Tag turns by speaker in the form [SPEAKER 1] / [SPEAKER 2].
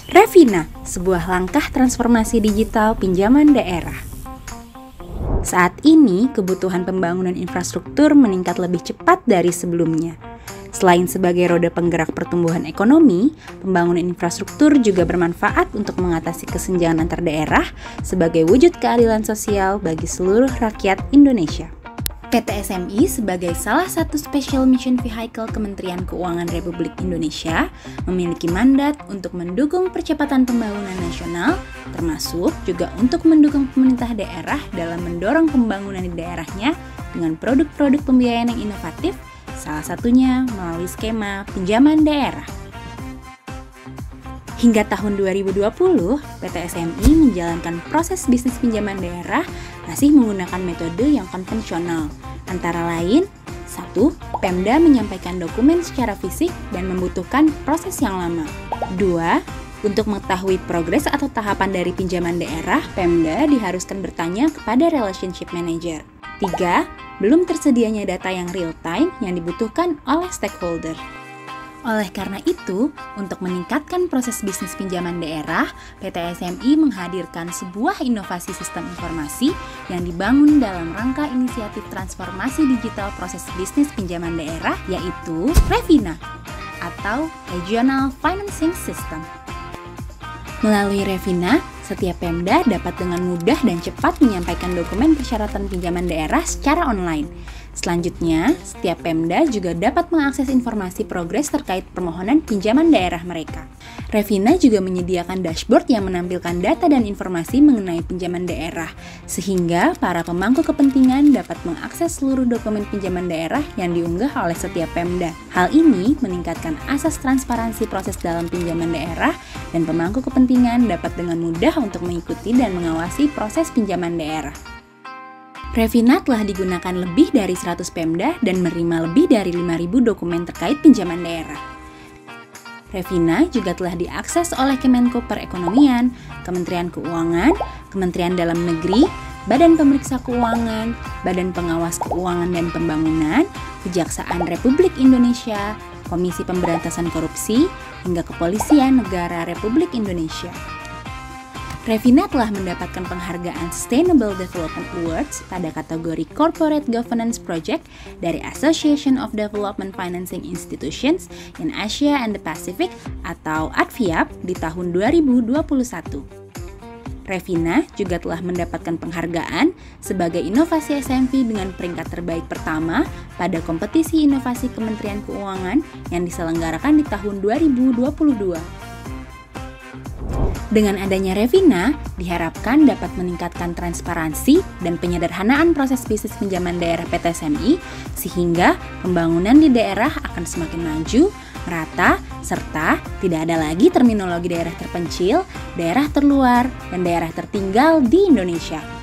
[SPEAKER 1] Revina, sebuah langkah transformasi digital pinjaman daerah. Saat ini, kebutuhan pembangunan infrastruktur meningkat lebih cepat dari sebelumnya. Selain sebagai roda penggerak pertumbuhan ekonomi, pembangunan infrastruktur juga bermanfaat untuk mengatasi kesenjangan antar daerah sebagai wujud keadilan sosial bagi seluruh rakyat Indonesia. PT SMI sebagai salah satu Special Mission Vehicle Kementerian Keuangan Republik Indonesia memiliki mandat untuk mendukung percepatan pembangunan nasional, termasuk juga untuk mendukung pemerintah daerah dalam mendorong pembangunan di daerahnya dengan produk-produk pembiayaan yang inovatif, salah satunya melalui skema pinjaman daerah. Hingga tahun 2020, PT SMI menjalankan proses bisnis pinjaman daerah masih menggunakan metode yang konvensional. Antara lain, 1. Pemda menyampaikan dokumen secara fisik dan membutuhkan proses yang lama. 2. Untuk mengetahui progres atau tahapan dari pinjaman daerah, Pemda diharuskan bertanya kepada relationship manager. 3. Belum tersedianya data yang real-time yang dibutuhkan oleh stakeholder. Oleh karena itu, untuk meningkatkan proses bisnis pinjaman daerah, PT SMI menghadirkan sebuah inovasi sistem informasi yang dibangun dalam rangka inisiatif transformasi digital proses bisnis pinjaman daerah, yaitu Revina atau Regional Financing System. Melalui Revina, setiap Pemda dapat dengan mudah dan cepat menyampaikan dokumen persyaratan pinjaman daerah secara online. Selanjutnya, setiap Pemda juga dapat mengakses informasi progres terkait permohonan pinjaman daerah mereka. Revina juga menyediakan dashboard yang menampilkan data dan informasi mengenai pinjaman daerah, sehingga para pemangku kepentingan dapat mengakses seluruh dokumen pinjaman daerah yang diunggah oleh setiap Pemda. Hal ini meningkatkan asas transparansi proses dalam pinjaman daerah dan pemangku kepentingan dapat dengan mudah untuk mengikuti dan mengawasi proses pinjaman daerah. Revina telah digunakan lebih dari 100 Pemda dan menerima lebih dari 5.000 dokumen terkait pinjaman daerah. Revina juga telah diakses oleh Kemenko Perekonomian, Kementerian Keuangan, Kementerian Dalam Negeri, Badan Pemeriksa Keuangan, Badan Pengawas Keuangan dan Pembangunan, Kejaksaan Republik Indonesia, Komisi Pemberantasan Korupsi, hingga Kepolisian Negara Republik Indonesia. Revina telah mendapatkan penghargaan Sustainable Development Awards pada kategori Corporate Governance Project dari Association of Development Financing Institutions in Asia and the Pacific atau ADFIAP di tahun 2021. Revina juga telah mendapatkan penghargaan sebagai inovasi SMV dengan peringkat terbaik pertama pada kompetisi inovasi Kementerian Keuangan yang diselenggarakan di tahun 2022. Dengan adanya Revina, diharapkan dapat meningkatkan transparansi dan penyederhanaan proses bisnis pinjaman daerah PT SMI, sehingga pembangunan di daerah akan semakin maju, merata, serta tidak ada lagi terminologi daerah terpencil, daerah terluar, dan daerah tertinggal di Indonesia.